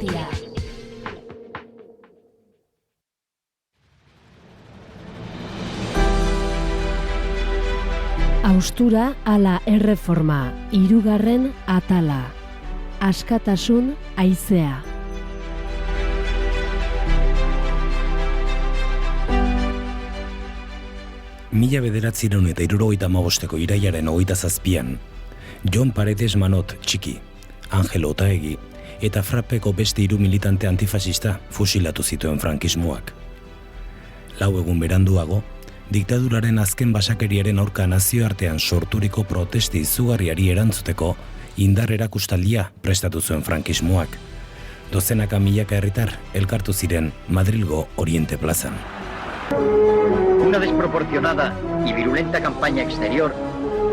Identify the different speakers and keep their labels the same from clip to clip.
Speaker 1: Irratia. Haustura ala erreforma, 3. atala. Askatasun haizea.
Speaker 2: Mila 1975ko irailaren 27an, Jon Paredes Manot txiki, Angel Otaegi eta Frapeko beste 3 militante antifasista fusilatu zituen frankismoak. 4 egun beranduago, diktaduraren azken basakeriaren aurka nazioartean sorturiko protesti izugarriari erantzuteko indar erakustaldia prestatu zuen frankismoak. Dozenaka milaka herritar elkartu ziren Madrilgo Oriente plazan.
Speaker 3: Una desproporcionada y virulenta campaña exterior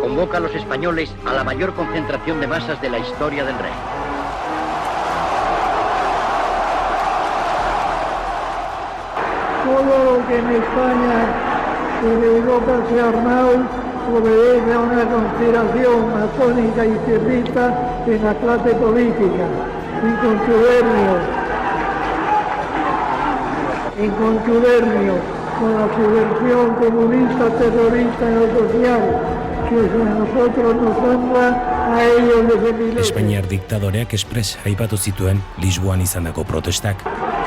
Speaker 3: convoca a los españoles a la mayor concentración de masas de la historia del rey.
Speaker 4: Todo lo que en España y en Europa se ha armado obedece a una conspiración masónica y cierrista en la clase política, en contubernio con la subversión comunista, terrorista y no social, que a nosotros nos honra, a ellos les envilece.
Speaker 2: Espainiar diktadoreak espres aipatu zituen Lisboan izandako protestak.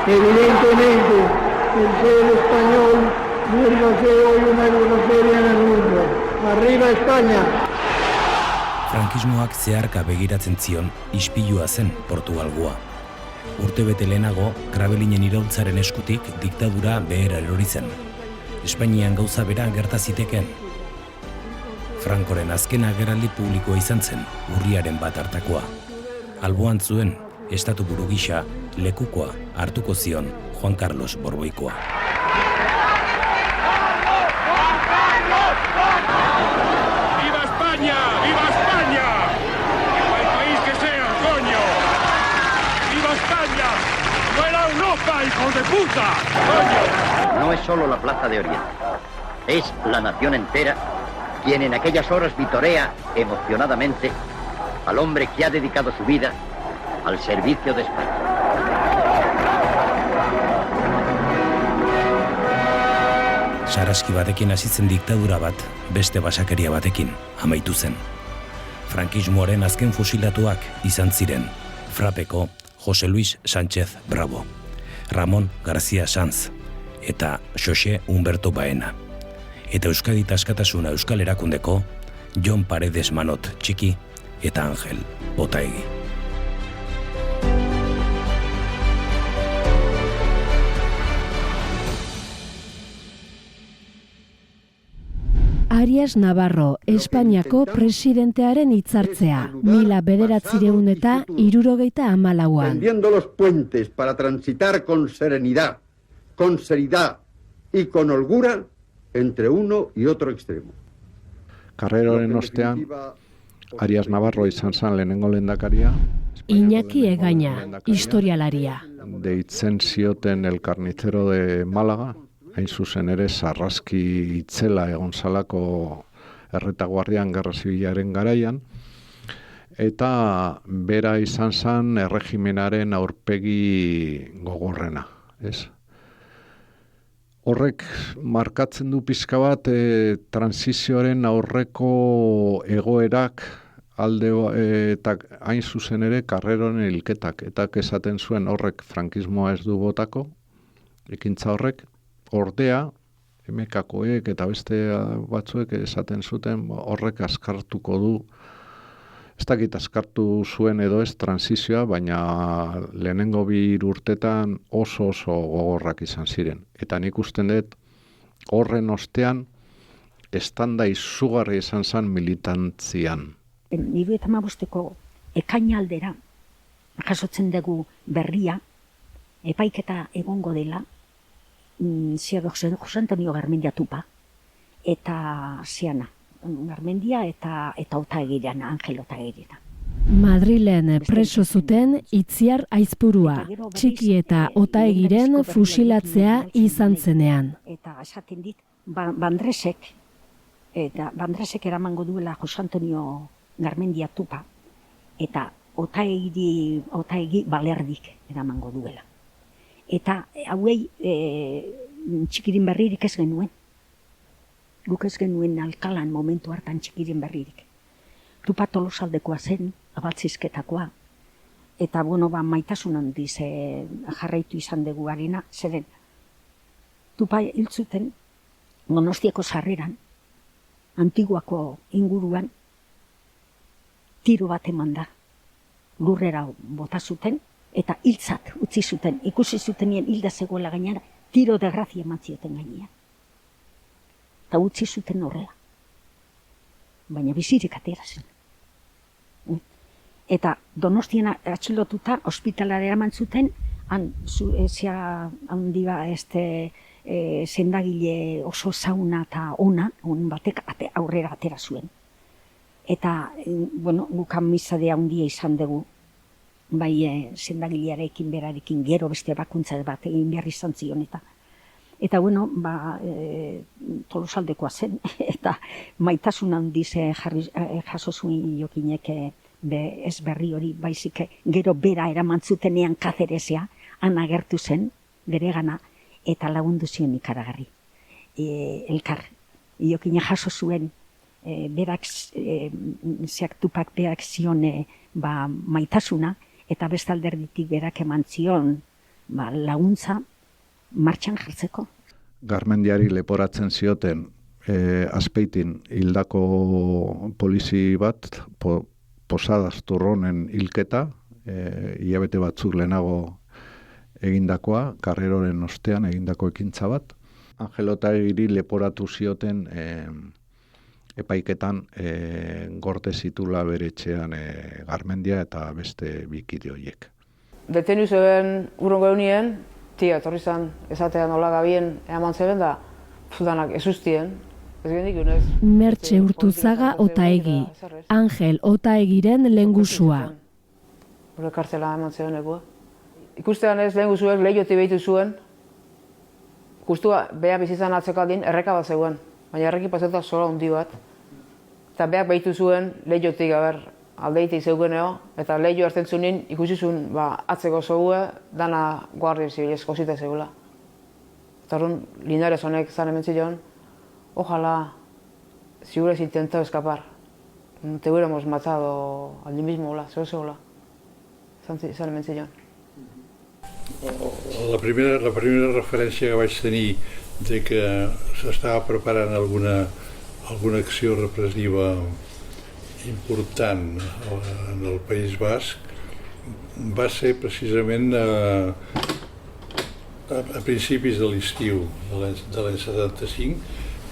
Speaker 4: Evidentemente, el ser español vuelve a ser hoy una grosería en el mundo. ¡Arriba España!
Speaker 2: Frankismoak zeharka begiratzen zion ispilua zen Portugalgoa. Urtebete lehenago, Krabelinen iraultzaren eskutik diktadura behera erori zen. Espainian gauza bera gerta zitekeen. Frankoren azken agerraldi publikoa izan zen, urriaren 1 hartakoa. Alboan zuen, estatu buru gisa, lekukoa hartuko zion Juan Carlos Borboikoa.
Speaker 5: ¡Viva España! ¡Viva España! ¡Viva el país que sea, coño! ¡Viva España! ¡Fuera Europa, hijos de puta! ¡Coño!
Speaker 3: No es solo la Plaza de Oriente, es la nación entera quien en aquellas horas vitorea emocionadamente al hombre que ha dedicado su vida al servicio de España.
Speaker 2: Sarraski batekin hasi zen diktadura bat, beste basakeria batekin amaitu zen. Frankismoaren azken fusilatuak izan ziren Frapeko José Luis Sánchez Bravo, Ramón García Sanz eta Xoxe Humberto Baena. Eta Euskadi Askatasuna Euskal Erakundeko Jon Paredes Manot txiki eta Angel Otaegi.
Speaker 1: Arias Navarro, Espainiako presidentearen hitzartzea, 1974an.
Speaker 6: Tendiendo los puentes para transitar con serenidad, con seriedad y con holgura entre uno y otro extremo.
Speaker 7: Karreroren ostean, Arias Navarro izan zen lehenengo lehendakaria.
Speaker 1: Iñaki Egaña, historialaria.
Speaker 7: Deitzen zioten El Carnicero de Málaga, hain zuzen ere sarraski itzela egon zalako erretaguardian Gerra Zibilaren garaian, eta bera izan zen erregimenaren aurpegi gogorrena, ez? Horrek markatzen du pixka bat transizioaren aurreko egoerak eta hain zuzen ere Karreroren hilketak. Eta esaten zuen horrek frankismoa ez du botako, ekintza horrek. Ordea, MKkoek eta beste batzuek esaten zuten horrek askartuko du, ez dakit askartu zuen edo ez transizioa, baina lehenengo 2 urtetan oso gogorrak izan ziren. Eta nik usten dut horren ostean estanda izugarri izan zen militantzian.
Speaker 8: 75ko ekainaldera jasotzen dugu berria, epaiketa egongo dela, Jose Antonio Garmendia Tupa, eta Ziana, Garmendia eta Otaegirena, Angel Otaegirena.
Speaker 1: Madrilen preso zuten Itziar Aizpurua, txiki eta Otaegiren fusilatzea izan zenean.
Speaker 8: Eta esaten dit, Bandresek eramango duela Jose Antonio Garmendia Tupa, eta Otaegi balerdik eramango duela. Eta hauei Txikirin Berririk ez genuen. Guk ez genuen Alkalan momentu hartan Txikirin Berririk. Tupa Tolosaldekoa zen, abaltzizketakoa. Eta maitasun handiz jarraitu izan dugu harina, zeren Tupa hil zuten Donostiako sarreran, Antiguako inguruan, tiro bat eman da. Lurrera bota zuten, eta hiltzat utzi zuten. Ikusi zutenien hilda zegoela gainera, tiro de grazia eman zioten gainean. Eta utzi zuten horrela. Baina bizirik atera zen. Eta Donostian atxilotuta, ospitalara eraman zuten, sendagile oso zauna eta ona, batek aurrera atera zuen. Eta, gukan misadea handia izan dugu, bai sendagilearekin berarekin gero beste bakuntza bat egin behar izan zion eta Tolosaldekoa zen, eta maitasun handiz jaso zuen Jokinek ez berri hori, baizik gero bera eraman zutenean Kazeresea, han agertu zen, bere gana, eta lagundu zion ikaragarri. Elkar, Jokinek jaso zuen, berak Tupak berak zion maitasuna, eta beste alderditik berak eman zion laguntza martxan jartzeko.
Speaker 7: Garmendiari leporatzen zioten Azpeitin hildako polizi bat, Posadas Turronen hilketa, hilabete batzuk lehenago egindakoa, Karreroren ostean egindako ekintza bat. Angel Otaegiri leporatu zioten epaiketan gorte zitula bere etxean Garmendia eta beste bikide horiek.
Speaker 9: Detenu zeben urrongo egunien, tia, etorri zan, esatean nola gabien eman zeben da, danak ezustien.
Speaker 1: Mertxe Urtuzaga Otaegi, Angel Otaegiren lehengusua.
Speaker 9: Gure kartzela eman zeben egua. Ikustean ez lehengusuek lehiotik behitu zuen, guztua beha bizizan atzekaldin erreka bat zegoen, baina erreki pasetak sola hundi bat. Eta beak behitu zuen lehiotik aldeitik zeugeneo, eta lehio hartzen zunin ikusi zuen atzeko zogue, dana guardia zibilez kosita zegoela. Eta horren Linares honek zan hemen zion, ojalá si hubieras intentado escapar, te hubiéramos matado al mismo, sola. Zan hemen zion.
Speaker 10: La primera referència que vaig tenir de que s'estava preparant alguna acció repressiva important en el País Basc va ser precisament a principis de l'estiu de l'any 75,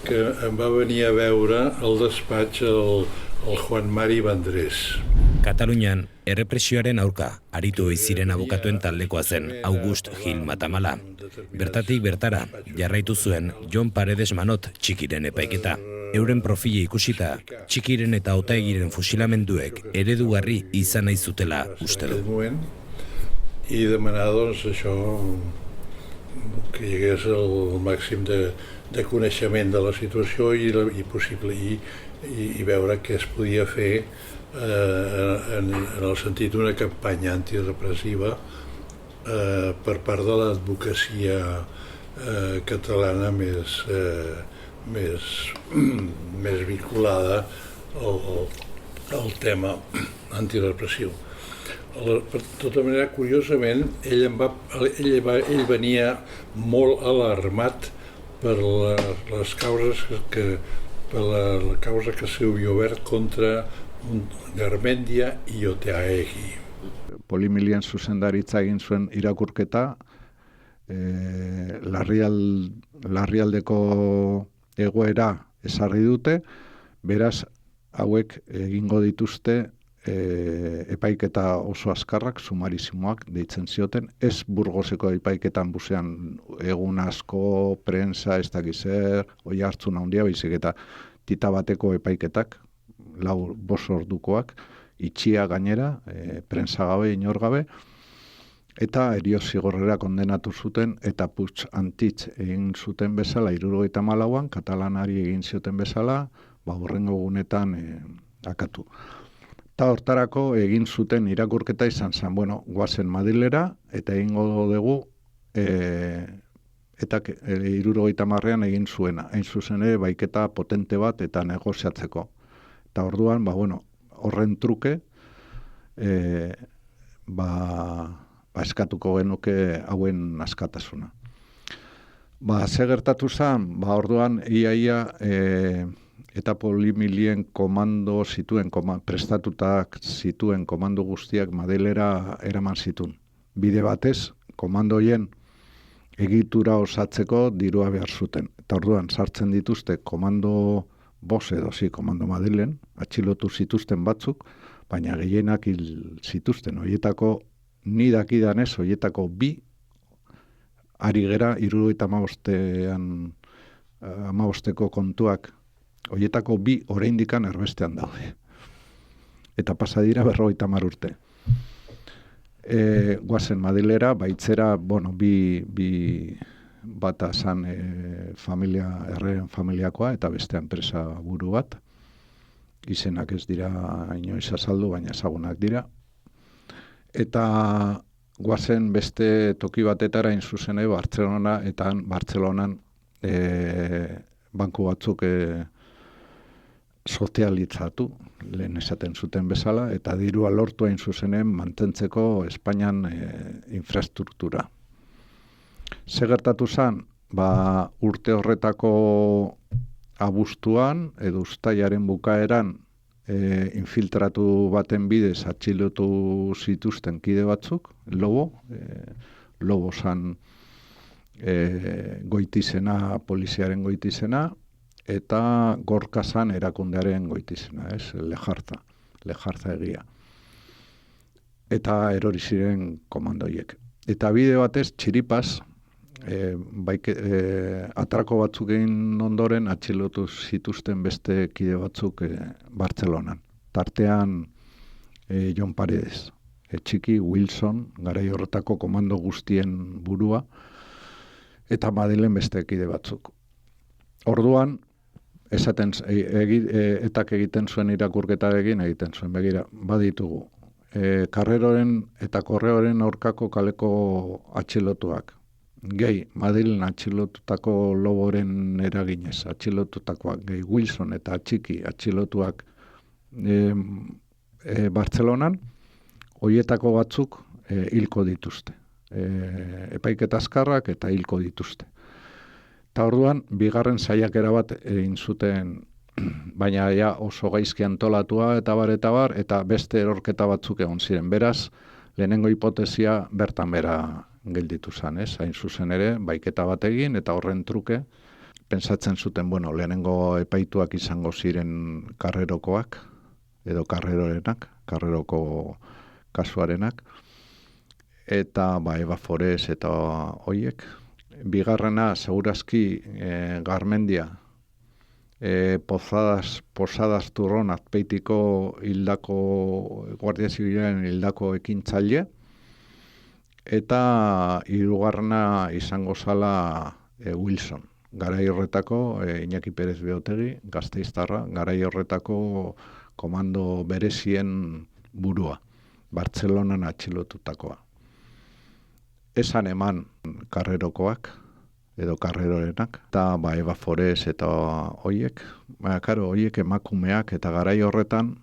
Speaker 10: que em va venir a veure al despatx el Juan Mari Vandrés.
Speaker 2: Katalunian, errepresioaren aurka, aritu ziren abokatuen taldekoa zen August Gil Matamala. Bertatik bertara, jarraitu zuen Jon Paredes Manot Txikiren epaiketa. Euren profile ikusita, Txikiren eta Otaegiren fusilamenduek eredugarri izan nahi zutela uste du.
Speaker 10: I demanar, doncs, això, que hi hagués el màxim de coneixement de la situació i veure què es podia fer en el sentit d'una campanya antirepressiva per part de l'advocacia catalana més vinculada al tema antirepressiu. De tota manera, curiosament, ell venia molt alarmat per les causes per la causa que s'havia obert contra Garmendia i Otaegi.
Speaker 7: Polimilien zuzendaritza egin zuen irakurketa, larrialdeko egoera ezarri dute, beraz hauek egingo dituzte epaiketa oso azkarrak, sumarizimoak deitzen zioten, ez Burgoseko epaiketan buzean egun asko, prensa, ez dakizer, oi hartzun handia, baizik eta tita bateko epaiketak, 4 ordukoak, itxia gainera, prensa gabe, inor gabe, eta herio zigorrera kondenatu zuten, eta putz antitz egin zuten bezala, 74an, katalanari egin zioten bezala, hurrengo egunetan akatu. Eta hortarako egin zuten irakurketa izan zen, bueno, guazen Madrilera, eta egingo dugu, eta 70ean egin zuena, hain zuzen ere baiketa potente bat eta negoziatzeko. Eta orduan, horren truke, eskatuko genuke hauen askatasuna. Ze gertatu zen, orduan iaia eta Polimilien komando zituen, prestatutak zituen komando guztiak Madrilera eraman zituen. Bide batez, komandoien egitura osatzeko dirua behar zuten. Eta orduan, sartzen dituzte komando komando Madrilen, atxilotu zituzten batzuk, baina gehienak hil zituzten. Horietako, ni dakidanez, horietako 2, ari gera, 75ko kontuak, horietako 2 oraindikan erbestean daude. Eta pasa dira 50 urte. Guazen Madrilera, baitzera, bi bata zan erren familiakoa eta beste enpresa buru bat. Izenak ez dira inoiz azaldu, baina ezagunak dira. Eta guazen beste toki batetara inzuzene Bartzelona, eta Bartzelonan banku batzuk sozializatu, lehen esaten zuten bezala, eta dirua lortu hain zuzenen mantentzeko Espainian infrastruktura. Ze gertatu zen, urte horretako abuztuan, edo uztailaren bukaeran, infiltratu baten bidez atxilotu zituzten kide batzuk, Lobo zan goitizena, poliziaren goitizena, eta Gorka zan erakundearen goitizena, Lejarza egia. Eta erori ziren komandoiek. Eta bide batez, txiripaz, atrako batzuk egin ondoren atxilotu zituzten beste kide batzuk Bartzelonan. Tartean Jon Paredes, Txiki, Wilson, garai horretako komando guztien burua, eta Madrilen beste kide batzuk. Orduan, etak egiten zuen irakurketa egiten zuen, begira, baditugu. Karreroren eta Korreoren aurkako kaleko atxilotuak. Gehi, Madrilen atxilotutako Loboren eraginez, atxilotutakoak, gehi Wilson eta Txiki atxilotuak Bartzelonan, horietako batzuk hilko dituzte. Epaiketa azkarrak eta hilko dituzte. Eta orduan, bigarren saiakera bat egin zuten, baina oso gaizki antolatua eta bar, eta beste erorketa batzuk egon ziren. Beraz, lehenengo hipotesia bertan bera gelditu zen, hain zuzen ere, baiketa bat egin, eta horren truke, pentsatzen zuten, lehenengo epaituak izango ziren Karrerokoak, edo Karrerorenak, Karreroko kasuarenak, eta Eva Forez eta hoiek. Bigarrena, segurazki Garmendia, Posadas Turron Azpeitiko hildako, Guardia Zibilaren hildako ekintzaile, eta hirugarrena izango zala Wilson, garai horretako Iñaki Perez Beotegi, Gasteiztarra, garai horretako komando berezien burua, Bartzelonan atxilotutakoa. Esan eman Karrerokoak, edo Karrerorenak, eta Eva Forez eta hoiek, hoiek emakumeak eta garai horretan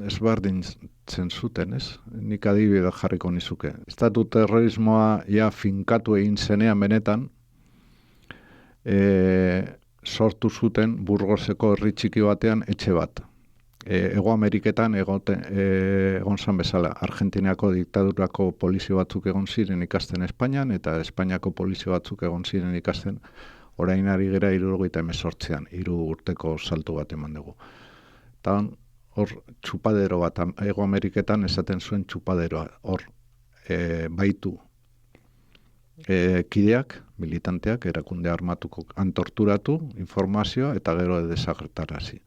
Speaker 7: ezberdintzen zuten, nik adibide jarriko nizuke. Estatu terrorismoa finkatu egin zenean benetan, sortu zuten Burgoseko herri txiki batean etxe bat. Hego Ameriketan egon zan bezala, Argentiniako diktadurako polizio batzuk egon ziren ikasten Espainian, eta Espainiako polizio batzuk egon ziren ikasten orain ari gera 78an, 3 urteko saltu bat eman dugu. Eta hor txupadero bat, Hego Ameriketan esaten zuen txupaderoa, hor baitu kideak, militanteak, erakunde armatuko antorturatu, informazioa eta gero desagertarazi.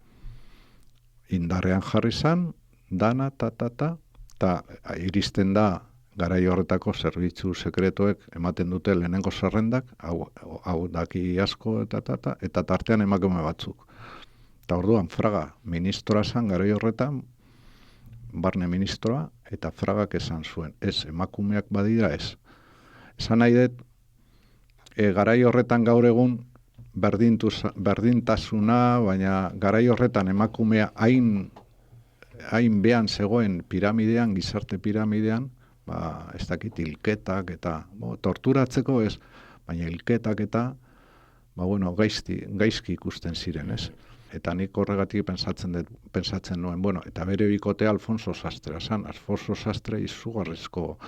Speaker 7: Indarrean jarri zan, dana, eta iristen da garai horretako zerbitzu sekretuek ematen dute lehenengo zerrendak, hau daki asko, eta tartean emakume batzuk. Eta orduan Fraga ministroa zan garai horretan, barne ministroa, eta Fragak esan zuen, ez, emakumeak badira ez. Esan nahi dut, garai horretan gaur egun berdintasuna, baina garai horretan emakumea hain behan zegoen piramidean, gizarte piramidean, ez dakit hilketak eta, torturatzeko ez, baina hilketak eta, gaizki ikusten ziren ez. Eta nik horregatik pentsatzen nuen, eta bere bikotea Alfonso Sastre zan. Alfonso Sastre izugarrizko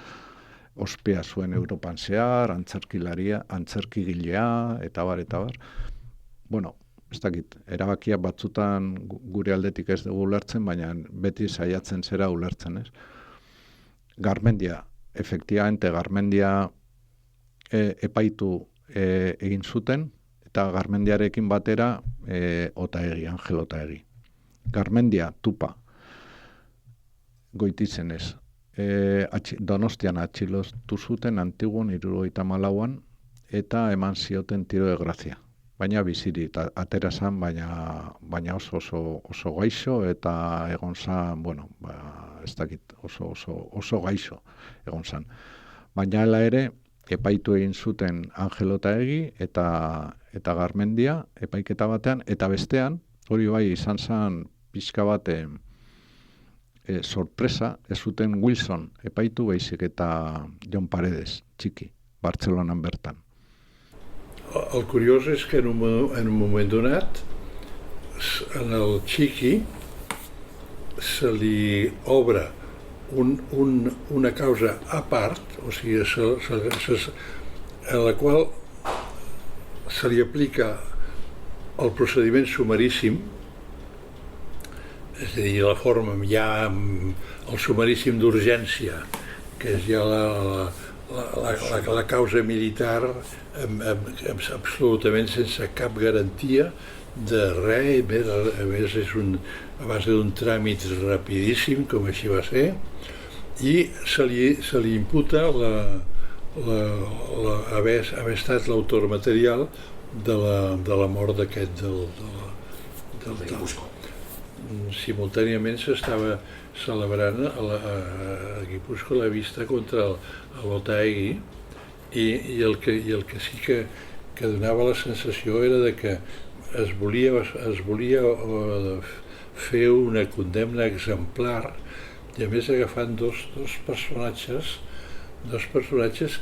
Speaker 7: ospea zuen Europan zehar, antzerkigilea, eta bar. Ez dakit, erabakia batzutan gure aldetik ez dugu ulertzen, baina beti saiatzen zera ulertzen, ez? Garmendia, efektibamente Garmendia epaitu egin zuten, eta Garmendiarekin batera Otaegi, Angel Otaegi. Garmendia, tupa, Goitizenez. Donostian atxilotu zuten Antiguan 74an eta eman zioten tiro de grazia. Baina biziri, atera zan, baina oso gaixo eta egon zan, ez dakit, oso gaixo egon zan. Baina hala ere, epaitu egin zuten Angel Otaegi eta Garmendia epaiketa batean, eta bestean, hori bai izan zen pixka bat sorpresa, ez zuten Wilson epaitu baizik eta Jon Paredes, txiki, Bartzelonan bertan.
Speaker 10: El curiós és que en un moment donat, en el Chiqui se li obre una causa a part, o sigui, a la qual se li aplica el procediment sumaríssim, és a dir, la forma ja el sumaríssim d'urgència, que és ja la causa militar absolutament sense cap garantia de res, a més és a base d'un tràmit rapidíssim, com així va ser, i se li imputa haver estat l'autor material de la mort d'aquest del Guipúscoa. Simultàniament s'estava celebrant a Guipúscoa la vista contra l'Otaegi i el que sí que donava la sensació era que es volia fer una condemna exemplar i a més agafant dos personatges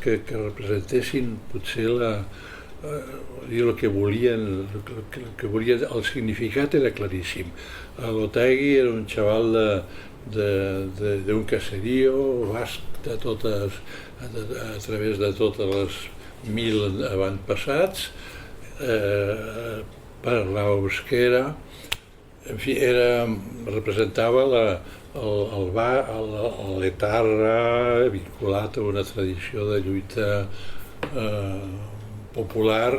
Speaker 10: que representessin potser el que volien, el significat era claríssim. L'Otaegi era un xaval d'un caserío basc a través de totes les 1000 avantpassats, parlava euskera, en fi, representava l'etarra vinculat a una tradició de lluita popular,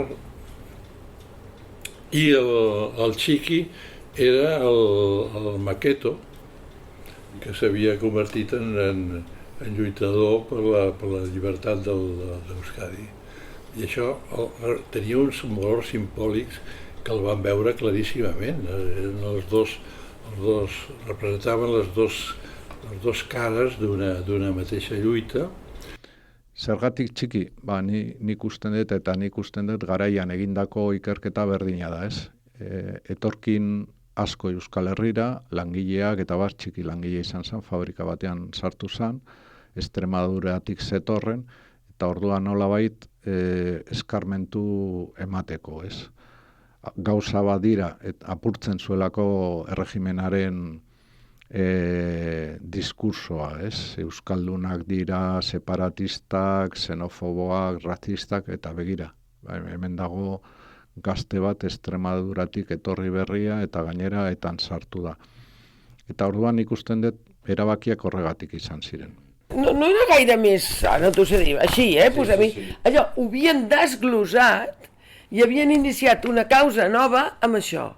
Speaker 10: i el Chiqui era el maqueto que s'havia convertit en lluitador per la llibertat d'Euskadi. I això tenia uns valors simbòlics que el van veure claríssimament. Representaven les dos cares d'una mateixa lluita.
Speaker 7: Zergatik Txiki, nik usten dut garaian egindako ikerketa berdina da, ez? Etorkin asko Euskal Herrira, langileak eta Txiki langile izan zen, fabrika batean sartu zen, Extremaduratik zetorren, eta orduan nolabait eskarmentu emateko, ez? Gauza bat dira, apurtzen zuelako erregimenaren diskursoa, ez? Euskaldunak dira separatistak, xenofoboak, racistak, eta begira. Hemen dago gazte bat Extremaduratik etorri berria eta gainera etan sartu da. Eta orduan ikusten dut erabakiak horregatik izan ziren.
Speaker 11: No era gaire més, no t'ho sé dir, així, pues a mi, allò, ho havien desglosat i havien iniciat una causa nova amb això.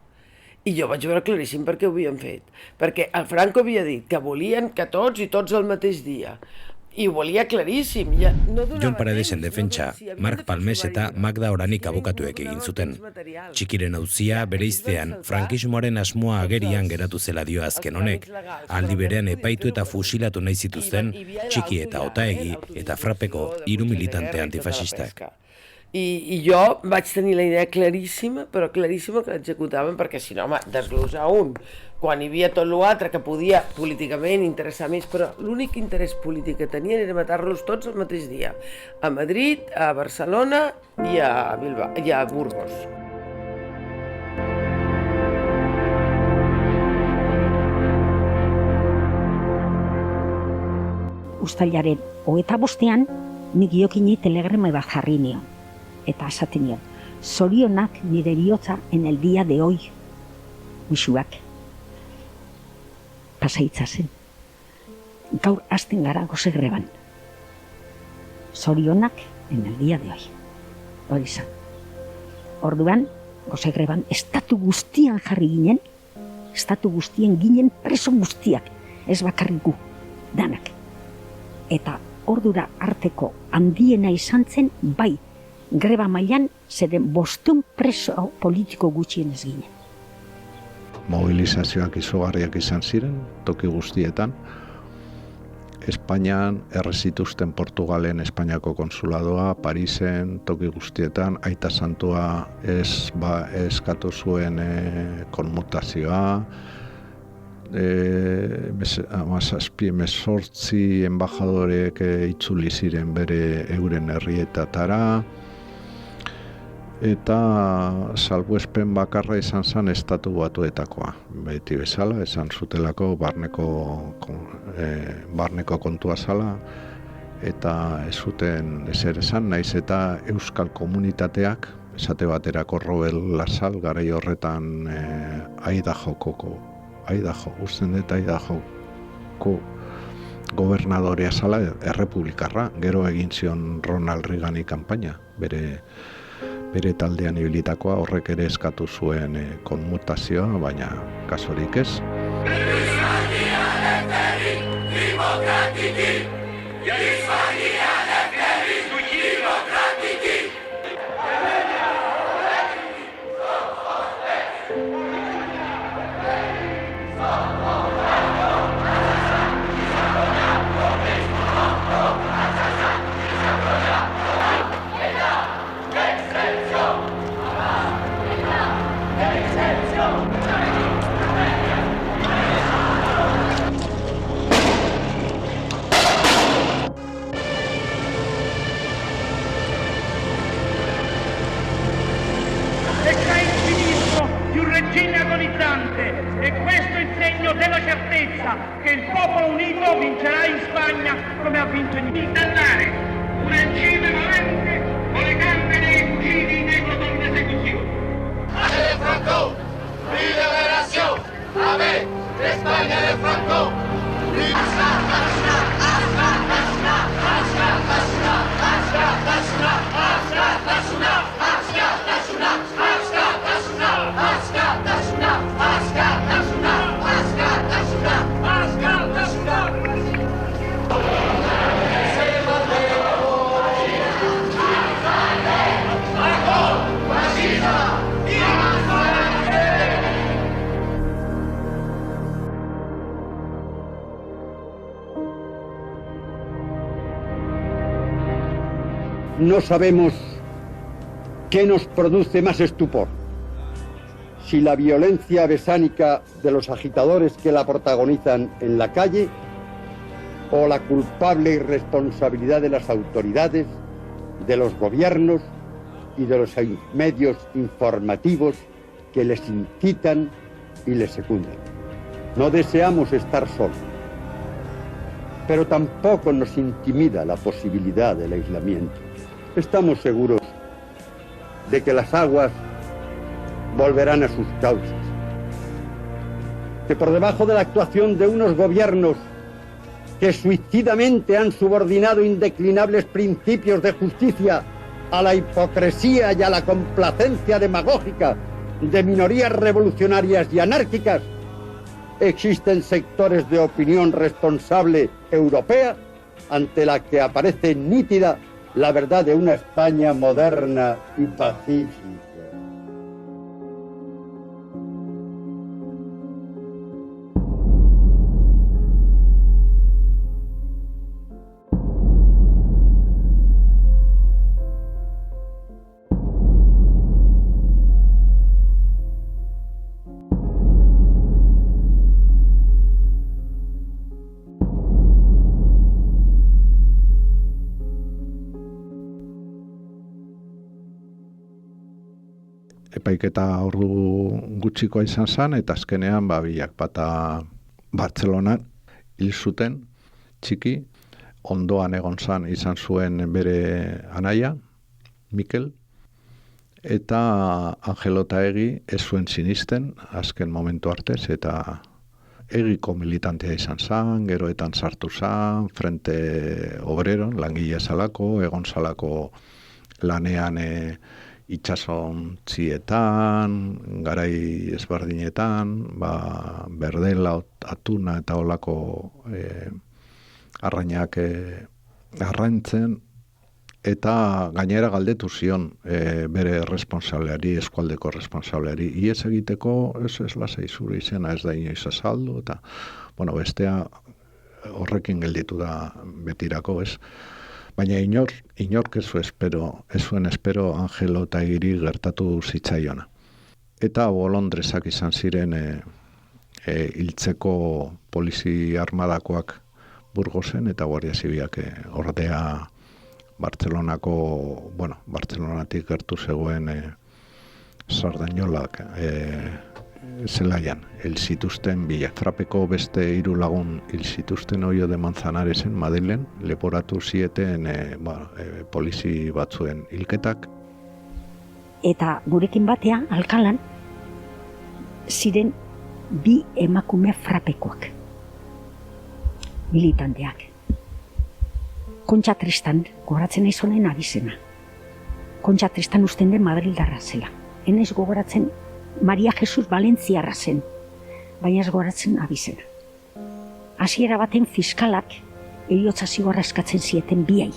Speaker 11: I jo vaig veure claríssim per què ho havien fet. Perquè el Franco havia dit que volien que tots i tots el mateix dia. I ho volia claríssim.
Speaker 2: Jon Paredesen defentsa, Marc Palmes eta Magda Oranik abokatuek egin zuten. Txikiren auzia bereiztean frankismoaren asmoa agerian geratu zela dio azken honek, aldi berean epaitu eta fusilatu nahi zituzten Txiki eta Otaegi eta Frapeko 3 militante antifascistak.
Speaker 11: I jo vaig tenir la idea claríssima, però claríssima que l'executaven, perquè si no, home, desglosar un, quan hi havia tot l'altre que podia políticament interessar més, però l'únic interès polític que tenien era matar-los tots el mateix dia, a Madrid, a Barcelona i a Bilbao, i a Burgos.
Speaker 8: Uztailaren 25ean nik Iokinei telegrama bat jarri nion. Eta esaten nion, zorionak nire bihotza en el día de hoy. Musuak. Pasaitza zen. Gaur hasten gara Gose greban. Zorionak en el día de hoy. Hori zan. Orduan, Gose greban estatu guztian jarri ginen, estatu guztien ginen preso guztiak, ez bakarrik gu, danak. Eta ordura arteko handiena izan zen, bai, greba mailan zeren 500 preso politiko gutxienez ginen.
Speaker 7: Mobilizazioak izugarriak izan ziren, toki guztietan. Espainian errezituzten Portugalen Espainiako konsuladoa, Parisen, toki guztietan, Aita Santua eskatu zuen konmutazioa, 18 embajadorek itzuli ziren bere euren herrietatara, eta salbuespen bakarra izan zen Estatu Batuetakoa. Beti bezala, esan zutelako barneko kontua zala, eta ez zuten ezer esan, naiz eta euskal komunitateak, esate baterako Robert Lasal, garai horretan Idahoko gobernadorea zala, errepublikarra, gero egin zion Ronald Reagani kanpaina, bere taldean ibilitakoa, horrek ere eskatu zuen konmutazioa, baina kasurik ez.
Speaker 12: E questo è il segno della certezza che il popolo unito vincerà in Spagna come ha vinto in Italia. Condannare un regime valente con le gambe dei fucili nei plotoni d'esecuzione. ¡Ale Franco! ¡Liberación! ¡A ver! ¡España de Franco!
Speaker 6: No sabemos qué nos produce más estupor, si la violencia besánica de los agitadores que la protagonizan en la calle o la culpable irresponsabilidad de las autoridades, de los gobiernos y de los medios informativos que les incitan y les secundan. No deseamos estar solos, pero tampoco nos intimida la posibilidad del aislamiento. Estamos seguros de que las aguas volverán a sus cauces, que por debajo de la actuación de unos gobiernos que suicidamente han subordinado indeclinables principios de justicia a la hipocresía y a la complacencia demagógica de minorías revolucionarias y anárquicas, existen sectores de opinión responsable europea ante la que aparece nítida la verdad de una España moderna y pacífica.
Speaker 7: Epaiketa ordu gutxikoa izan zen, eta azkenean biak bata Bartzelonan hil zuten, txiki, ondoan egon zan izan zuen bere anaia, Mikel, eta Angel Otaegi ez zuen sinisten, azken momentu artez, eta egiko militantea izan zan, geroetan sartu zan, Frente Obreron, langile zalako, egon zalako lanean itxasontzietan, garai ezberdinetan, berdela, atuna eta olako arrainak arraintzen, eta gainera galdetu zion bere responsableari, eskualdeko responsableari, iez egiteko ez lasai zure izena ez da inoiz azaldu, eta bestea horrekin gelditu da betirako, ez? Baina inork ez zuen espero Angel Otaegiri gertatu zitzaiona. Eta bolondrezak izan ziren hiltzeko polizi armadakoak Burgosen eta Guardia Zibilak ordea Bartzelonatik gertu zegoen Sardañolak zelaian hil zituzten bila. Frapeko beste 3 lagun hil zituzten Oio de Manzanaresen Madrilen leporatu zieten polizi batzuen hilketak.
Speaker 8: Eta gurekin batean, Alkalan, ziren 2 emakume frapekoak, militanteak. Kontxa Tristan, gogoratzen naiz honen abizena. Kontxa Tristan usten den Madrildarra zela. Enez gogoratzen Maria Jesus Valentziarra zen, baina ez gogoratzen abizena. Hasiera baten fiskalak heriotza zigorra eskatzen zieten biei.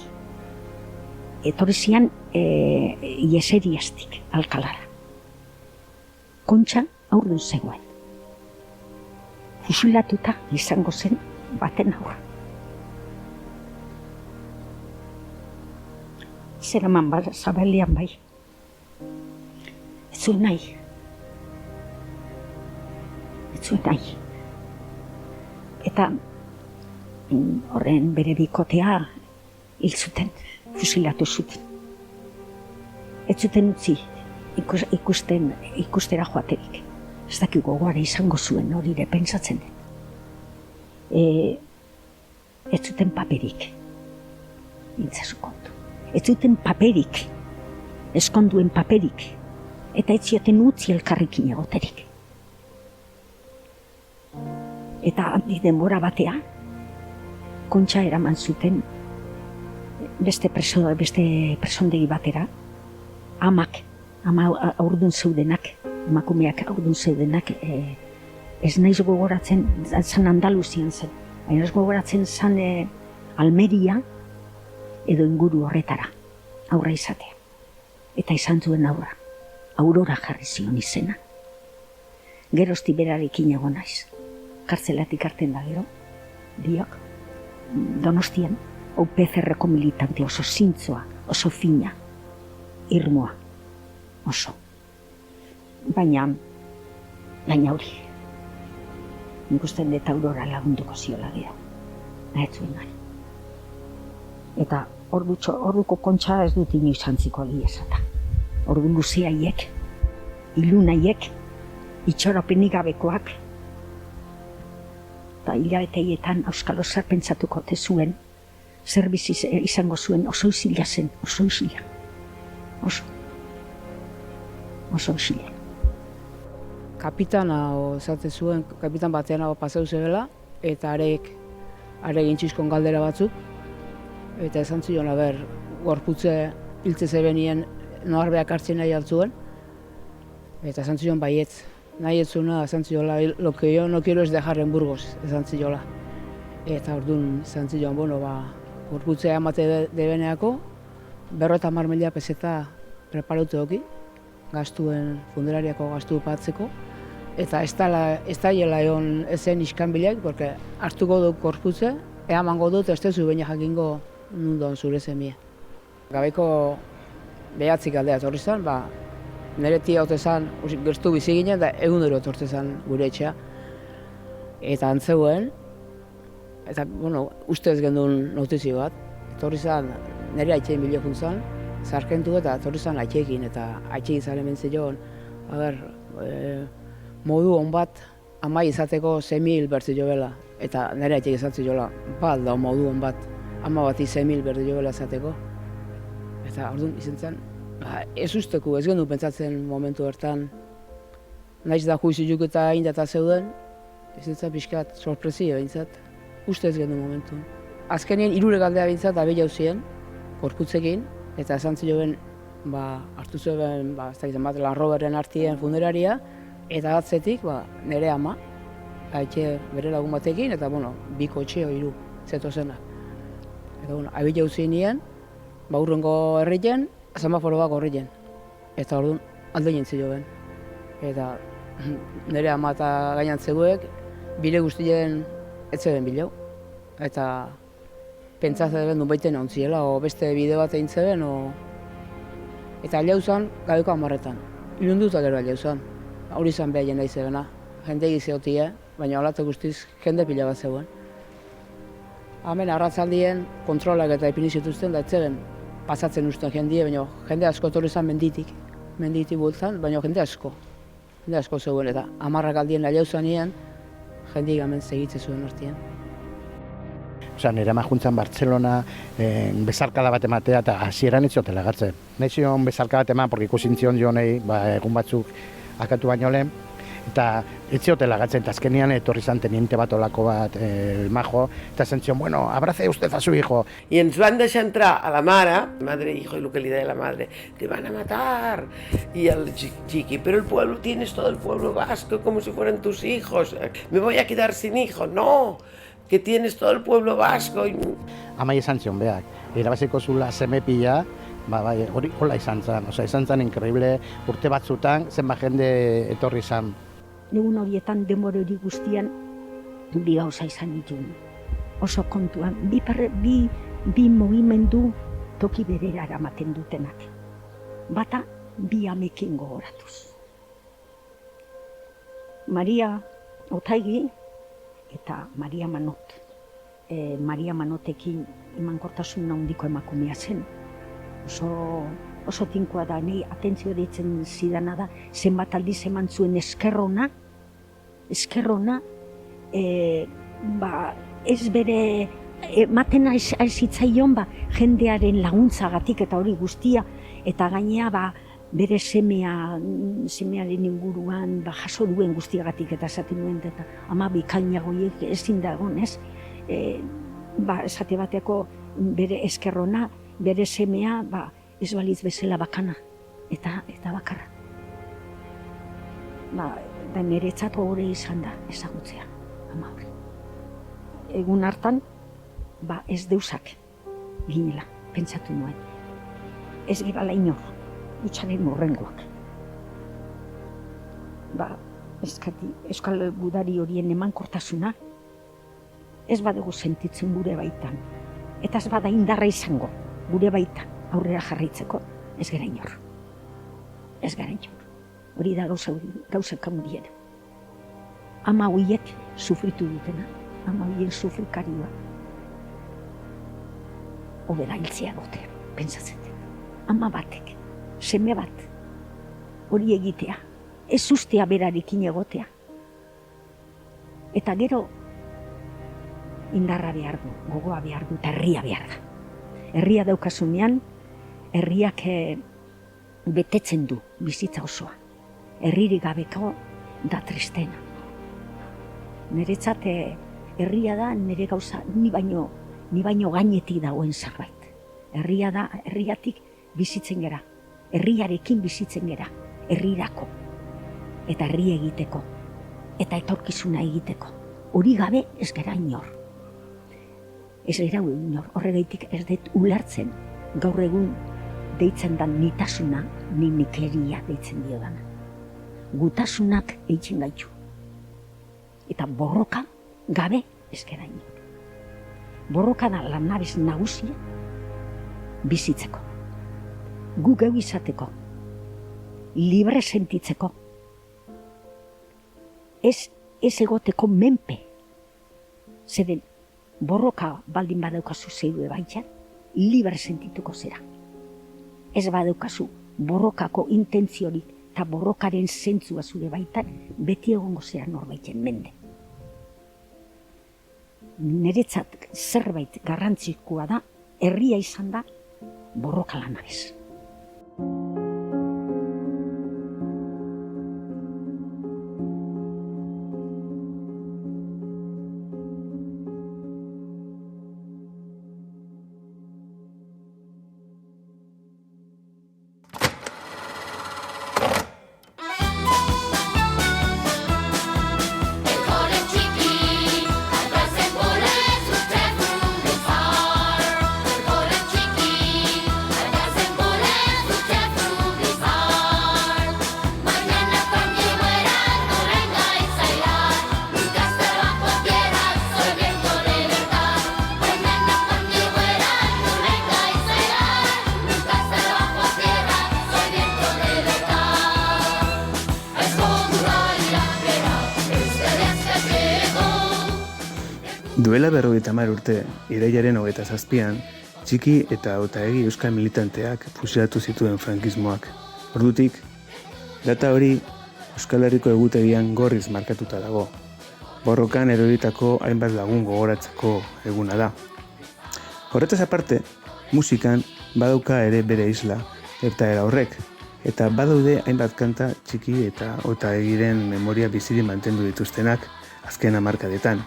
Speaker 8: Etorri zian ieseriaztik Alkalara. Kontxa aurdun zegoen. Fusilatuta izango zen baten aurra. Zeraman zabalian bai. Ez zuen nahi. Eta horren bere bikotea hil zuten, fusilatu zuten. Ez zuten utzi ikustera joaterik. Ez dakik gogoara izango zuen hori ere pentsatzen den. Ez zuten paperik. Intzazu kontu. Ez zuten paperik. Eskonduen paperik. Eta ez zioten utzi elkarrikin egoterik. Eta denbora batea, Kontxa eraman zuten beste presondegi batera, ama aurdun zeudenak, emakumeak aurdun zeudenak, ez naiz gogoratzen, zan Andaluzian zen, baina ez gogoratzen zan Almeria edo inguru horretara, aurra izatea. Eta izan zuen aurra, Aurora jarri zion izena. Gerozti berarekin egon naiz. Kartzelatik hartzen da gero, biok, Donostian, UPCR-ko militante oso zintzoa, oso fina, irmoa, oso. Baina hori, nik usten dut Aurora lagunduko ziola gero, nahi zuen nahi. Eta orduko Kontxa ez dut inoiz antziko esata. Ordu luzeaiek, ilunaiek, itxoropenik gabekoak, eta hilabeteietan Auskalo zer pentsatuko te zuen, zer bizi izango zuen, oso isila zen, oso isila. Oso isila.
Speaker 9: Kapitana esaten zuen, kapitan batean pasau zebela, eta arek gintxizkon galdera batzuk, eta esan zion, gorputze hiltze zebenien noarbeak hartzen nahi altzuen, eta esan zion baietz. Nahi etzuna, esan ziola, lo que yo no quiero es dejar en Burgos, esan ziola. Eta orduan, esan zion, gorputzea amate debeneako, 50.000 peseta preparatu duki, gastuen, funderariako gastu patzeko, eta ez daiela egon ezen iskanbilek, porque hartuko dut gorputze, eamango dut, ez tezu baina jakingo nundon zure zemie. Gabeko behatzik aldea etorri zen, nire tia hote zen, gertu bizi ginen, da egunero etortze zen gure etxea. Eta antzeuen, eta, ustez gendun notizio bat, etorri zen, nire aitxein bilokun zen, zarkentu eta etorri zen aitxekin, eta aitxekin zaren mentzioan, modu hon bat, amai izateko 6.000 bertzi jobela, eta nire aitxekin izatzi jola, bat da modu hon bat, ama bati 6.000 bertzi jobela izateko. Eta orduan izan zen, ez usteko, ez gendu pentsatzen momentu hartan, naiz da juiziuk eta indata zeuden, izan zen pixkat sorpresio bintzat, uste ez gendu momentu. Azkenien 3 galdea bintzat abe jauzien, gorputzekin, eta esan zioen, hartu zuen, ez dakizan bat, Lanroberren artien funderaria, eta atzetik, nire ama, haitxe bere lagun batekin, eta, 2 kotxe o 3 zeto zena. Eta, abe jauzien nien, urrengo herrien, semaforo bat horrien. Eta orduan, alde jentzi joen. Eta nire ama eta gainantzeguek, bire guztien ez zeben bilau. Eta pentsatzen duen duen baiten ontziela, o beste bide bat egin zeben, eta alauzan, gabeko 10etan. Ilunduta gero alauzan. Hori izan behar jendai zebena. Jende egizeotie, baina olatu guztiz jende pila bat zegoen. Hemen arratzaldien kontrolak eta ipini zituzten, da etzeben pasatzen usten jendie, baina jende asko etorri zen menditik bultzan, baina jende asko zegoen, eta 10 aldien alauzan nien, jendik hemen segitze zuen artien.
Speaker 13: Nire ama juntzan Bartzelona bezarkada bat ematea eta hasieran ez zioten lagatzen. Nahi zion bezarkada bat eman, porque ikusintzion jonei egun batzuk akatu baino lehen, eta ez zioten lagatzen, eta azkenian etorri zan teniente bat olako bat, el majo, eta zentzion, bueno, abrace usted a su hijo.
Speaker 11: I ens van deixar entrar a la madre hijo, y lo que le deia la madre, te van a matar. Y el chiqui, pero el pueblo, tienes todo el pueblo vasco como si fueran tus hijos, me voy a quedar sin hijo, no, que tienes todo el pueblo vasco.
Speaker 13: Amai esan zion beak, irabaziko zula seme pila, hori hola izan zen, increíble, urte batzutan, zenbat jende etorri zan.
Speaker 8: Egun horietan denbora hori guztian, bi gauza izan dituen. Oso kontuan, bi mugimendu toki berera eramaten dutenak. Bata, bi amekin gogoratuz. Maria Otaegi eta Maria Manot. Maria Manotekin emankortasun handiko emakumea zen. Oso tinkoa da, nahi atentzio deitzen zidana da, zenbat aldiz eman zuen eskerrona, ez bere, ematen aizitzaion jendearen laguntzagatik eta hori guztia, eta gainea bere semearen inguruan jaso duen guztiagatik eta esaten duen, eta ama bikainagoiek ezin dagoen, ez? Esate bateko bere eskerrona, bere semea, ez balitz bezala bakana, eta bakarra. Da niretzat gogore izan da ezagutzea, ama hori. Egun hartan, ez deusak ginela, pentsatu nuen. Ez gerala inor, dutxaren horrengoak. Euskal gudari horien emankortasuna, ez badugu sentitzen gure baitan, eta ez bada indarra izango gure baitan aurrera jarraitzeko, ez gara inor. Ez gara inor. Hori da gauzak handiena. Ama horiek sufritu dutena, ama horien sufrikarioa. Hobera hiltzea gotea, pentsatzen dut. Ama batek, seme bat, hori egitea, ez ustea berarekin egotea. Eta gero, indarra behar du, gogoa behar du, eta herria behar da. Herria daukasunean, herriak betetzen du bizitza osoa. Herririk gabeko da tristena. Niretzat herria da nire gauza, ni baino gainetik dagoen zerbait. Herria da, herriatik bizitzen gera, herriarekin bizitzen gera, herrirako, eta herri egiteko, eta etorkizuna egiteko. Hori gabe ez gara inor. Ez gara horregaitik ez dut ulertzen gaur egun deitzen da nitasuna, nikeria deitzen dio dana. Gutasunak eitzen gaitu. Eta borroka gabe ez gara inik. Borroka da lanabez nagusia bizitzeko. Gu geu izateko. Libre sentitzeko. Ez egoteko menpe. Zeren borroka baldin badaukazu zeidue baitxan, libre sentituko zera. Ez badaukazu borrokako intentziorik eta borrokaren zentzua zure baitan, beti egongo zera norbaiten mende. Niretzat zerbait garrantzikoa da, herria izan da, borroka lanabez.
Speaker 14: Duela 50 urte, irailaren 27an, Txiki eta Otaegi euskal militanteak fusilatu zituen frankismoak. Ordutik, data hori Euskal Herriko egutegian gorriz markatuta dago. Borrokan eroritako hainbat lagun gogoratzeko eguna da. Horretaz aparte, musikan badauka ere bere isla, gertaera horrek, eta badaude hainbat kanta Txiki eta Otaegiren memoria biziri mantendu dituztenak azken hamarkadetan.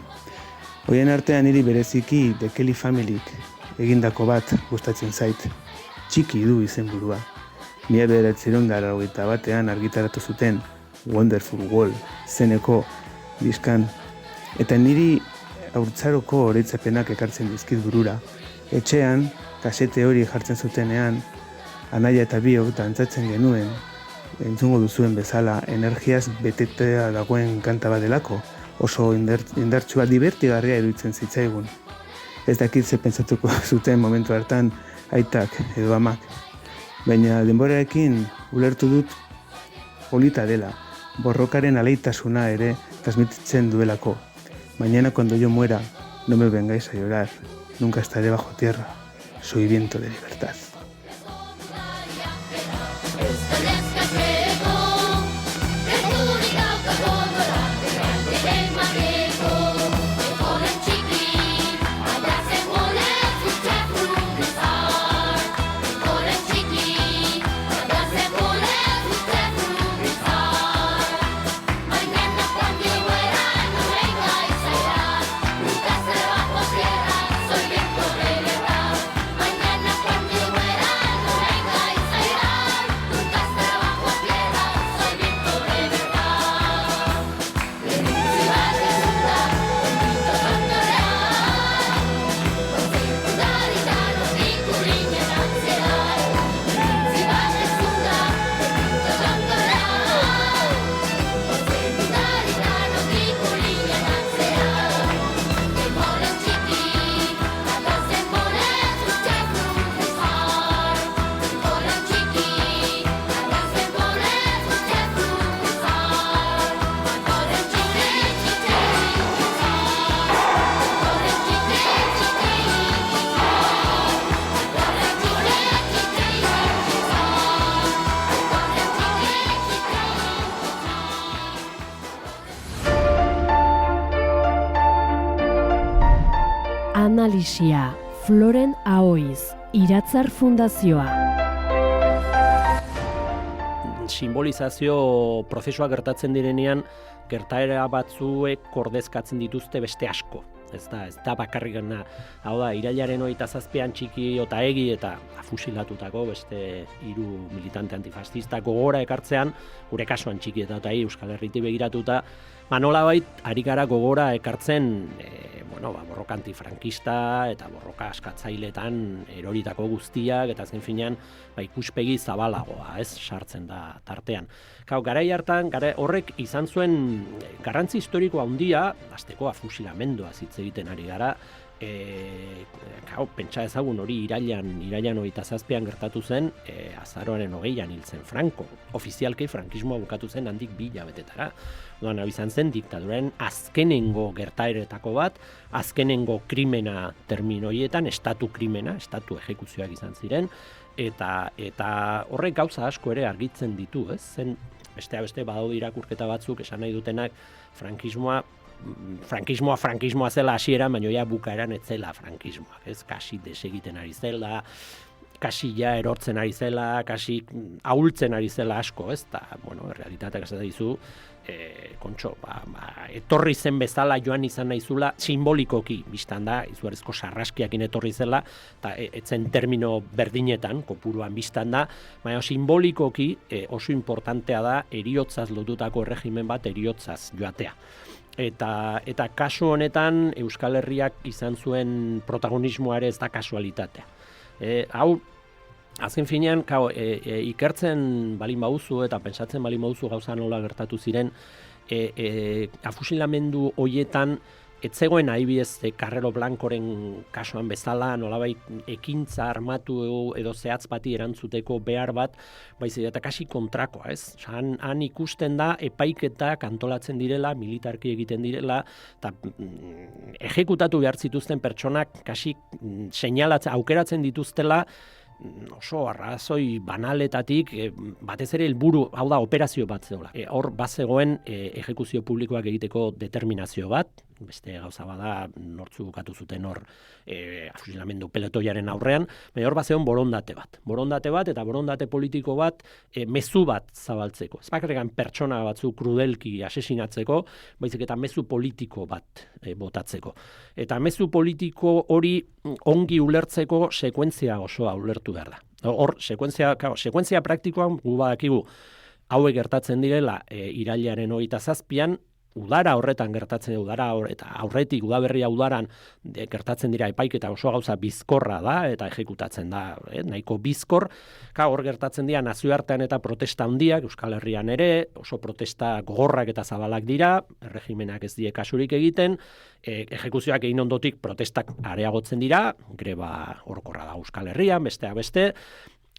Speaker 14: Horien artean niri bereziki The Kelly Familyk egindako bat gustatzen zait. Txiki du izenburua. 1991 argitaratu zuten Wonderful World zeneko diskan. Eta niri haurtzaroko oroitzapenak ekartzen dizkit burura. Etxean, kasete hori jartzen zutenean, anaia eta biok dantzatzen genuen, entzungo duzuen bezala, energiaz betetea dagoen kanta bat delako, oso indartsua divertigarria iruditzen zitzaigun. Ez dakit ze pentsatuko zuten momentu hartan aitak edo amak. Baina denborarekin ulertu dut polita dela, borrokaren aleitasuna ere transmititzen duelako. Mañana cuando yo muera, no me vengáis a llorar, nunca estaré bajo tierra, soy viento de libertad.
Speaker 1: Analisia, Floren Ahoiz, Iratzar Fundazioa.
Speaker 15: Simbolizazio prozesua gertatzen direnean, gertaera batzuek kordezkatzen dituzte beste asko. ez da bakarrikena, hau da, irailaren 27an Txiki Otaegi eta fusilatutako beste 3 militante antifascista gogora ekartzean, gure kasuan Txiki eta Otaegi Euskal Herritik begiratuta, nolabait ari gara gogora ekartzen borroka antifrankista eta borroka askatzailetan eroritako guztiak eta azken finean ikuspegi zabalagoa, sartzen da tartean. Garai hartan, horrek izan zuen garrantzi historiko handia, hasteko fusilamenduaz hitz egiten ari gara, pentsa ezagun hori irailan 27an gertatu zen, azaroaren 20an hil zen Franco. Ofizialki frankismoa bukatu zen handik 2 hilabetetara. Hau izan zen diktaduraren azkenengo gertaeretako bat, azkenengo krimena termino horietan, estatu krimena, estatu ejekuzioak izan ziren, eta horrek gauza asko ere argitzen ditu, ez? Zen beste badaude irakurketa batzuk esan nahi dutenak frankismoa zela hasieran, baina ja bukaeran ez zela frankismoa, ez? Kasi desegiten ari zela, kasi ja erortzen ari zela, kasi ahultzen ari zela asko, ez? Eta, realitateak esaten dizu, kontxo, etorri zen bezala joan izan naizula, simbolikoki, biztan da, izugarrizko sarraskiakin etorri zela, eta etzen termino berdinetan, kopuruan biztan da, baina simbolikoki oso importantea da eriotzaz lotutako erregimen bat eriotzaz joatea. Eta kasu honetan Euskal Herriak izan zuen protagonismoa ere ez da kasualitatea. Hau, azken finean, ikertzen balin bauzu eta pentsatzen balin bauzu gauza nola gertatu ziren, afusilamendu hoietan ez zegoen adibidez Carrero Blancoren kasuan bezala nolabait ekintza armatu edo zehatz bati erantzuteko behar bat, baizik eta kasi kontrakoa, ez? Han ikusten da epaiketak antolatzen direla, militarki egiten direla, eta ejekutatu behar zituzten pertsonak kasi seinalatzen, aukeratzen dituztela, oso arrazoi banaletatik, batez ere helburu, hau da, operazio bat zegoela. Hor bazegoen ejekuzio publikoak egiteko determinazio bat, beste gauza bada nortzu bukatu zuten hor fusilamendu peletoiaren aurrean, baina hor bazegoen borondate bat eta borondate politiko bat mezu bat zabaltzeko. Ez bakarrean pertsona batzu krudelki asesinatzeko, baizik eta mezu politiko bat botatzeko. Eta mezu politiko hori ongi ulertzeko sekuentzia osoa ulertu behar da. Hor, sekuentzia praktikoan gu badakigu hauek gertatzen direla irailaren 27an, udara horretan gertatzen eta aurretik udaberria udaran gertatzen dira epaiketa oso gauza bizkorra da eta ejekutatzen da, nahiko bizkor. Hor gertatzen dira nazioartean eta protesta handiak, Euskal Herrian ere, oso protesta gogorrak eta zabalak dira, erregimenak ez die kasurik egiten, ejekuzioak egin ondotik protestak areagotzen dira, greba orokorra da Euskal Herrian, besteak beste,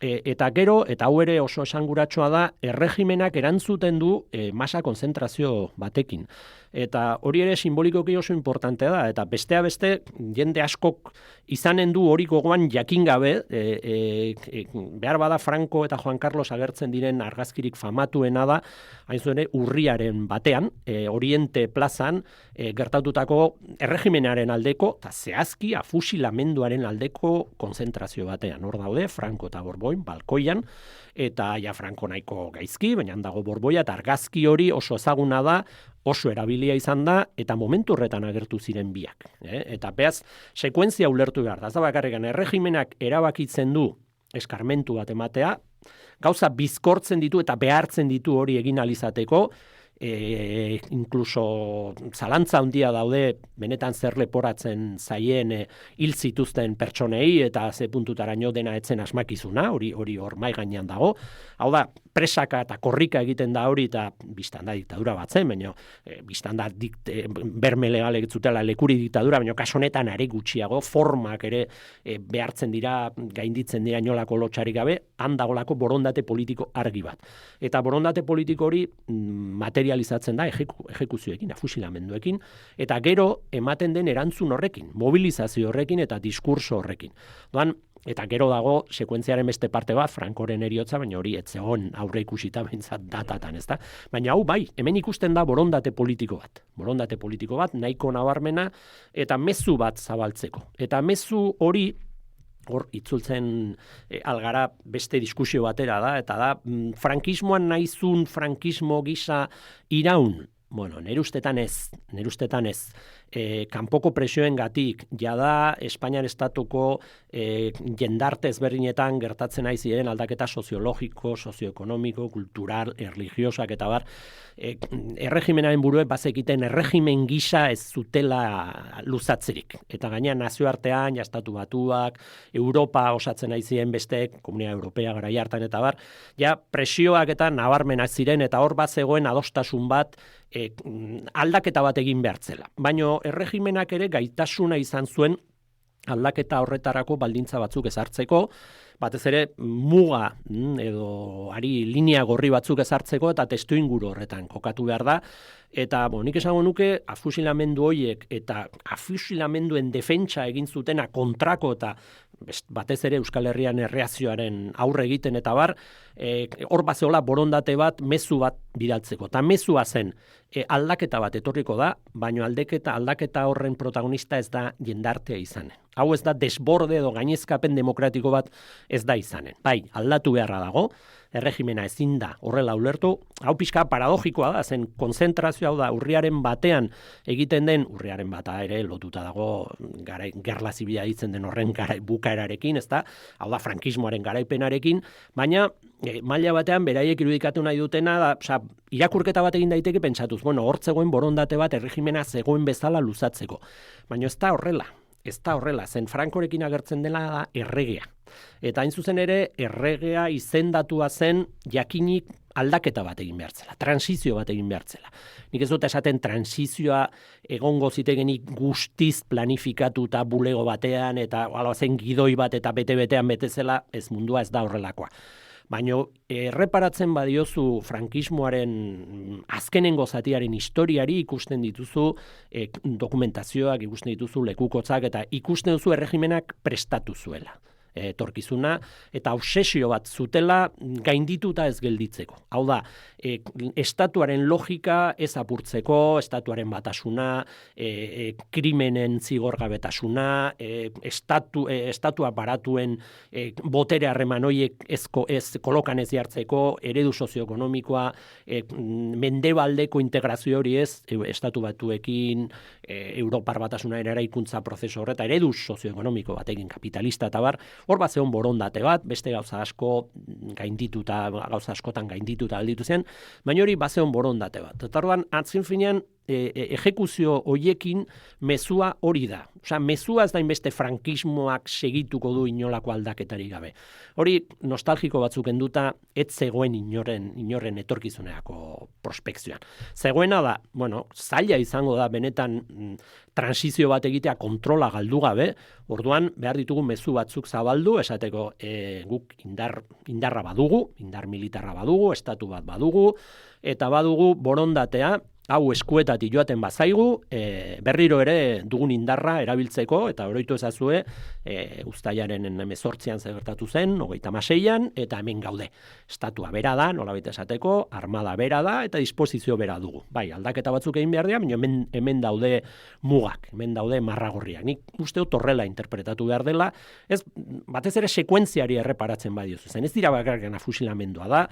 Speaker 15: eta gero, eta hau ere oso esanguratsua da, erregimenak erantzuten du masa konzentrazio batekin. Eta hori ere simbolikoki oso importantea da, eta bestea beste jende askok izanen du hori gogoan jakin gabe, behar bada Franco eta Juan Carlos agertzen diren argazkirik famatuena da, hain zuen urriaren batean, Oriente plazan, gertatutako erregimenaren aldeko, eta zehazki afusilamenduaren aldeko konzentrazio batean. Hor daude, Franco eta Borboin, balkoian, eta ja Franco nahiko gaizki, baina dago Borboia, eta argazki hori oso ezaguna da, oso erabilia izan da, eta momentu horretan agertu ziren biak. Eta beaz, sekuentzia ulertu behar da. Ez da bakarrikan, erregimenak erabakitzen du eskarmentu bat ematea, gauza bizkortzen ditu eta behartzen ditu hori egin alizateko, inkluso zalantza handia daude benetan zer leporatzen zaien hil zituzten pertsonei eta ze puntutaraino dena etzen asmakizuna, hori hor mai gainean dago. Hau da, presaka eta korrika egiten da hori eta biztan da diktadura bat zen, baina biztan da berme legalek zutela lekuri diktadura, baina kaso honetan are gutxiago, formak ere behartzen dira, gainditzen dira inolako lotxarik gabe, handagolako borondate politiko argi bat. Eta borondate politiko hori materializatzen da ejekuzioekin, fusilamenduekin, eta gero ematen den erantzun horrekin, mobilizazio horrekin eta diskurso horrekin. Doan, eta gero dago sekuentziaren beste parte bat, Francoren heriotza, baina hori ez zegoen aurre ikusita behintzat datatan, ezta? Baina hau bai, hemen ikusten da borondate politiko bat, nahiko nabarmena, eta mezu bat zabaltzeko. Eta mezu hori, hor itzultzen algara beste diskusio batera da, eta da, frankismoan nahizun frankismo gisa iraun, bueno, nere ustetan ez. kanpoko presioengatik jada Espainiar estatuko jendarte ezberdinetan gertatzen ari ziren aldaketa soziologiko, sozioekonomiko, kultural, erlijiosak eta bar, erregimenaren buruek bazekiten erregimen gisa ez zutela luzatzerik. Eta gaina nazioartean, Estatu Batuak, Europa osatzen ari ziren besteek, Komunitatea Europea garai hartan eta bar, ja presioak eta nabarmenak ziren eta hor bat zegoen adostasun bat aldaketa bat egin behartzela. Baina erregimenak ere gaitasuna izan zuen aldaketa horretarako baldintza batzuk ezartzeko, batez ere muga edo linea gorri batzuk ezartzeko eta testuinguru horretan kokatu behar da. Eta nik esango nuke afusilamendu horiek eta afusilamenduen defentsa egin zutena kontrako eta batez ere Euskal Herrian erreakzioaren aurre egiten eta bar, hor bazeola borondate bat, mezu bat bidaltzeko. Eta mezua zen aldaketa bat etorriko da, baina aldaketa horren protagonista ez da jendartea izanen. Hau ez da desborde edo gainezkapen demokratiko bat ez da izanen. Bai, aldatu beharra dago, erregimena ezin da horrela ulertu, hau pixka paradogikoa da, zen konzentrazio hau da urriaren batean egiten den, urriaren bata ere lotuta dago gerla zibila ditzen den horren bukaerarekin, ez da, hau da frankismoaren garaipenarekin, baina maila batean beraiek irudikatu nahi dutena, irakurketa bat egin daiteke pentsatuz, hor zegoen borondate bat erregimena zegoen bezala luzatzeko, baina ez da horrela. Ez da horrela, zen Frankorekin agertzen dela da erregea. Eta hain zuzen ere, erregea izendatua zen jakinik aldaketa bat egin behartzela, transizio bat egin behartzela. Nik ez dut esaten transizioa egongo zitegenik guztiz planifikatuta bulego batean, eta zen gidoi bat eta bete-betean betezela, ez mundua ez da horrelakoa. Baina erreparatzen badiozu frankismoaren azkenengo zatiaren historiari ikusten dituzu dokumentazioak, ikusten dituzu lekukotzak eta ikusten duzu erregimenak prestatu zuela. Etorkizuna eta obsesio bat zutela gaindituta ez gelditzeko. Hau da, estatuaren logika ez apurtzeko, estatuaren batasuna, krimenen zigorgabetasuna, estatua baratuen botere harreman horiek ez kolokan ez jartzeko, eredu sozioekonomikoa, mendebaldeko integrazio hori ez, estatu batuekin, Europar batasunaren eraikuntza prozesu horreta, eredu sozioekonomiko batekin kapitalista eta bar, hor bat zeon borondate bat, beste gauza askotan gaindituta alditu zen, baina hori bat zeon borondate bat. Eta orduan, atzin finean, ejekuzio horiekin mezua hori da. Osea, mezua ez da inbeste frankismoak segituko du inolako aldaketarik gabe. Hori nostalgiko batzuk enduta, ez zegoen inoren etorkizunerako prospekzioan. Zegoena da, zaila izango da benetan transizio bat egitea kontrola galdu gabe, orduan behar ditugu mezu batzuk zabaldu, esateko guk indarra badugu, indar militarra badugu, estatu bat badugu, eta badugu borondatea, hau eskuetatik joaten bazaigu, berriro ere dugun indarra erabiltzeko, eta oroitu ezazue, uztailaren 18an gertatu zen, 36an, eta hemen gaude. Estatua bera da, nolabait esateko, armada bera da, eta disposizio bera dugu. Bai, aldaketa batzuk egin behar dira, baina hemen daude mugak, hemen daude marragorriak. Nik uste dut horrela interpretatu behar dela, batez ere sekuentziari erreparatzen badiozu zen. Ez dira bakarrik fusilamendua da,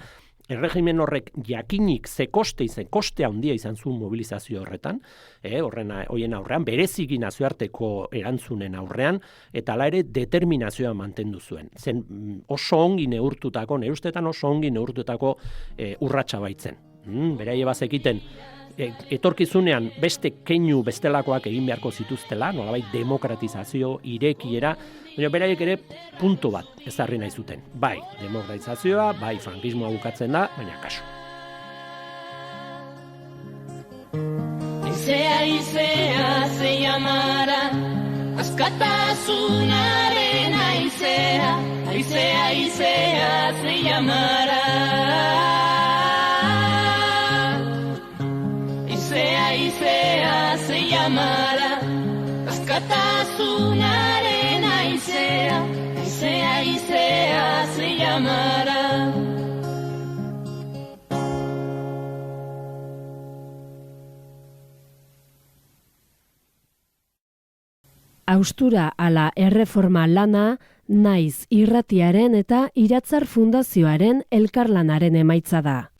Speaker 15: erregimen horrek jakinik ze koste handia izan zuen mobilizazio horretan, horien aurrean, bereziki nazioarteko erantzunen aurrean, eta hala ere determinazioa mantendu zuen. Zen oso ongi neurtutako, nire ustetan oso ongi neurtutako urratsa baitzen. Beraie bazekiten, etorkizunean beste keinu bestelakoak egin beharko zituztela, nolabait demokratizazio, irekiera, baina beraiek ere puntu bat ezarri nahi zuten. Bai, demokratizazioa, bai, frankismoa bukatzen da, baina kasu.
Speaker 16: Aizea se llamará askatasunaren aizea, aizea se llamará. Aizea se llamará askatasunaren aizea, aizea se llamará.
Speaker 1: Haustura ala erreforma lana, naiz irratiaren eta Iratzar Fundazioaren elkarlanaren emaitza da.